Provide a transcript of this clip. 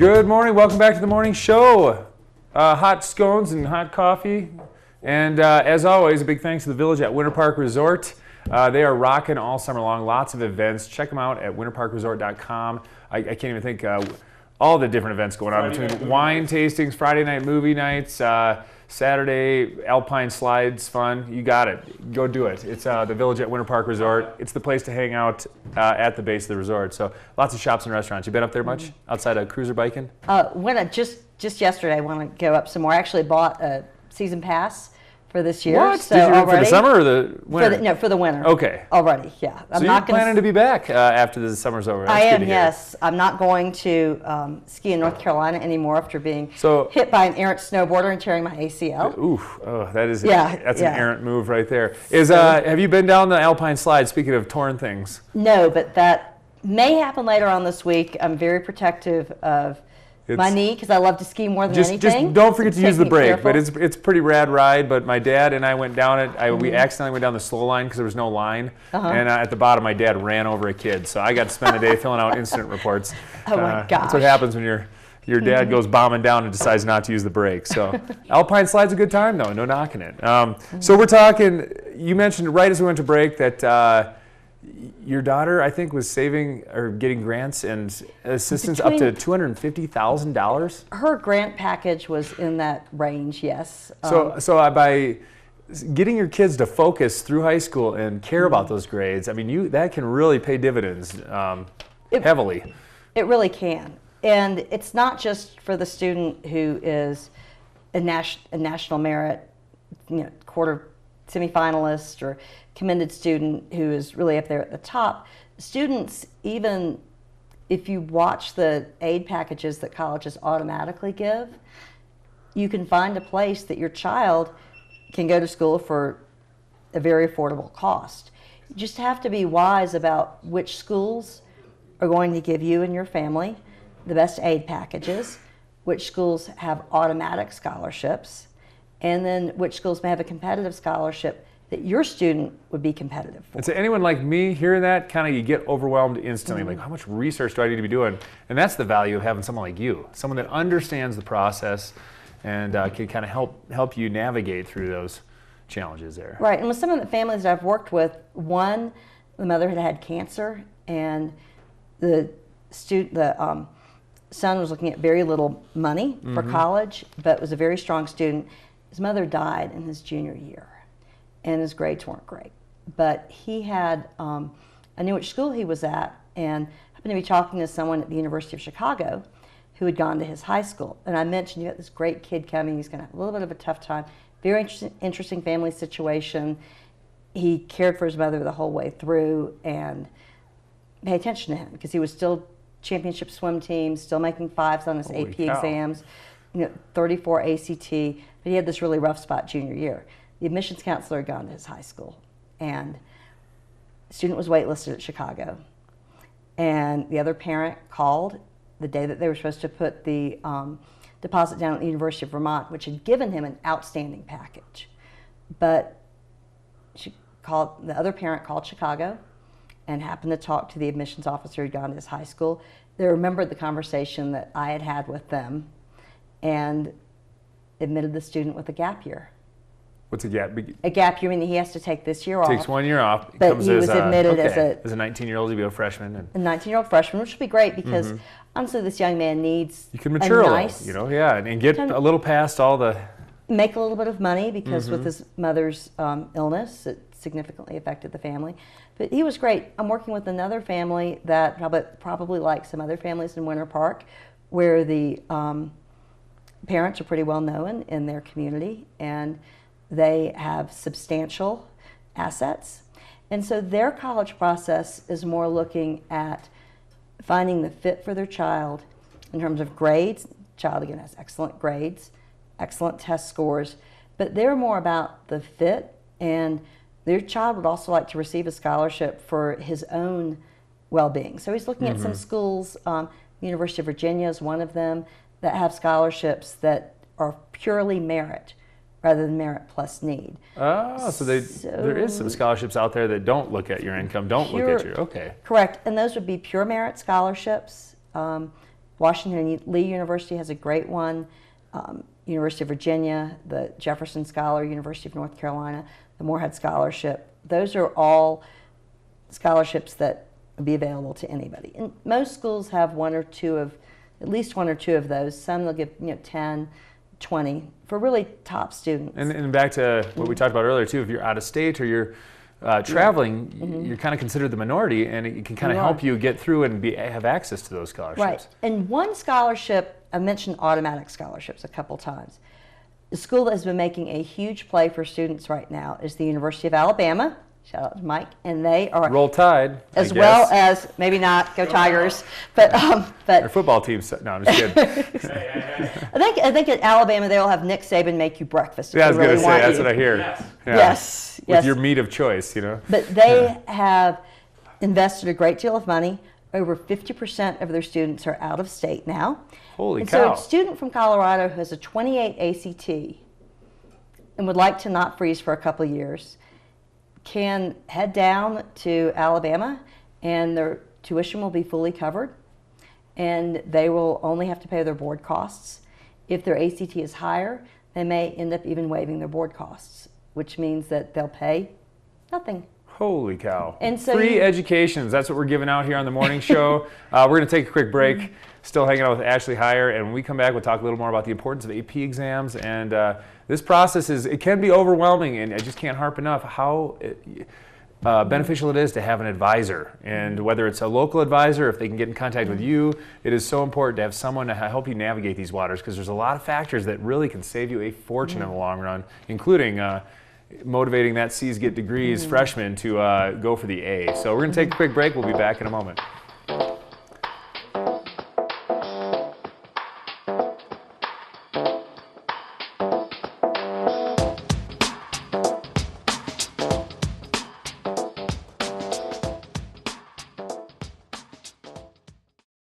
Good morning. Welcome back to the morning show. Hot scones and hot coffee. And as always, a big thanks to the Village at Winter Park Resort. They are rocking all summer long. Lots of events. Check them out at winterparkresort.com. I can't even think all the different events going on between wine tastings, Friday night movie nights, Saturday Alpine Slides fun. You got it. Go do it. It's the Village at Winter Park Resort. It's the place to hang out at the base of the resort. So lots of shops and restaurants. You been up there much outside of cruiser biking? When I just yesterday, I want to go up some more. I actually bought a season pass for this year. What? So did you already, for the summer or the winter? For the winter. Okay. Already, yeah. So you're planning to be back after the summer's over. That's I good am, to hear. yes. I'm not going to ski in North Carolina anymore after being hit by an errant snowboarder and tearing my ACL. Oof, oh, that's an errant move right there. Have you been down the Alpine Slide, speaking of torn things? No, but that may happen later on this week. I'm very protective of my knee because I love to ski more than anything. Just don't forget to use the brake. But it's a pretty rad ride. But my dad and I went down it. We accidentally went down the slow line because there was no line. And at the bottom, my dad ran over a kid. So I got to spend the day filling out incident reports. Oh my gosh. That's what happens when your dad goes bombing down and decides not to use the brake. So Alpine Slide's a good time, though. No knocking it. So we're talking. You mentioned right as we went to break that. Your daughter, I think, was saving or getting grants and assistance up to $250,000. Her grant package was in that range, yes. So by getting your kids to focus through high school and care about those grades, I mean, that can really pay dividends heavily. It really can, and it's not just for the student who is a national merit, quarter semifinalist or commended student who is really up there at the top. Students, even if you watch the aid packages that colleges automatically give, you can find a place that your child can go to school for a very affordable cost. You just have to be wise about which schools are going to give you and your family the best aid packages, which schools have automatic scholarships, and then which schools may have a competitive scholarship that your student would be competitive for. And to anyone like me hearing that, kind of you get overwhelmed instantly. Like, how much research do I need to be doing? And that's the value of having someone like you, someone that understands the process and can kind of help you navigate through those challenges there. Right, and with some of the families that I've worked with, the mother had cancer, and the son was looking at very little money for college, but was a very strong student. His mother died in his junior year, and his grades weren't great. But he had, I knew which school he was at, and happened to be talking to someone at the University of Chicago who had gone to his high school. And I mentioned, you got this great kid coming, he's gonna have a little bit of a tough time, very interesting family situation. He cared for his mother the whole way through and paid attention to him because he was still championship swim team, still making fives on his AP exams, 34 ACT, but he had this really rough spot junior year. The admissions counselor had gone to his high school, and the student was waitlisted at Chicago. And the other parent called the day that they were supposed to put the deposit down at the University of Vermont, which had given him an outstanding package. But the other parent called Chicago and happened to talk to the admissions officer who'd gone to his high school. They remembered the conversation that I had with them and admitted the student with a gap year. What's a gap? A gap year, meaning he has to take this year off. Takes 1 year off. But he was admitted as a 19-year-old, he'd be a freshman. A 19-year-old freshman, which would be great because honestly, this young man needs you can mature and get a little past all the... Make a little bit of money because with his mother's illness, it significantly affected the family. But he was great. I'm working with another family that probably like some other families in Winter Park where the parents are pretty well known in their community and they have substantial assets. And so their college process is more looking at finding the fit for their child in terms of grades. Child, again, has excellent grades, excellent test scores, but they're more about the fit, and their child would also like to receive a scholarship for his own well-being. So he's looking at some schools, the University of Virginia is one of them, that have scholarships that are purely merit rather than merit plus need. Oh, so there is some scholarships out there that don't look at your income, look at your, okay. Correct, and those would be pure merit scholarships. Washington Lee University has a great one. University of Virginia, the Jefferson Scholar, University of North Carolina, the Morehead Scholarship. Those are all scholarships that would be available to anybody. And most schools have at least one or two of those. Some they'll give 10, 20 for really top students. And back to what we talked about earlier too, if you're out of state or you're traveling, you're kind of considered the minority, and it can kind of help you get through and have access to those scholarships. Right. And one scholarship, I mentioned automatic scholarships a couple times. The school that has been making a huge play for students right now is the University of Alabama. Shout out to Mike, and they are Roll Tide, as well as maybe not go Tigers, but their football teams. No, I'm just kidding. I think at Alabama they will have Nick Saban make you breakfast. Yeah, I was going to say that's what I hear. Yes. Yeah. Yes. With your meat of choice, But they have invested a great deal of money. Over 50% of their students are out of state now. Holy cow! So a student from Colorado who has a 28 ACT and would like to not freeze for a couple of years can head down to Alabama, and their tuition will be fully covered, and they will only have to pay their board costs. If their ACT is higher, they may end up even waiving their board costs, which means that they'll pay nothing. Holy cow. And so free educations, that's what we're giving out here on the morning show. We're going to take a quick break. Still hanging out with Ashley Weier, and when we come back, we'll talk a little more about the importance of AP exams. And this process it can be overwhelming, and I just can't harp enough how beneficial it is to have an advisor. And whether it's a local advisor, if they can get in contact with you, it is so important to have someone to help you navigate these waters, because there's a lot of factors that really can save you a fortune in the long run, including motivating that C's Get Degrees freshman to go for the A. So we're going to take a quick break. We'll be back in a moment.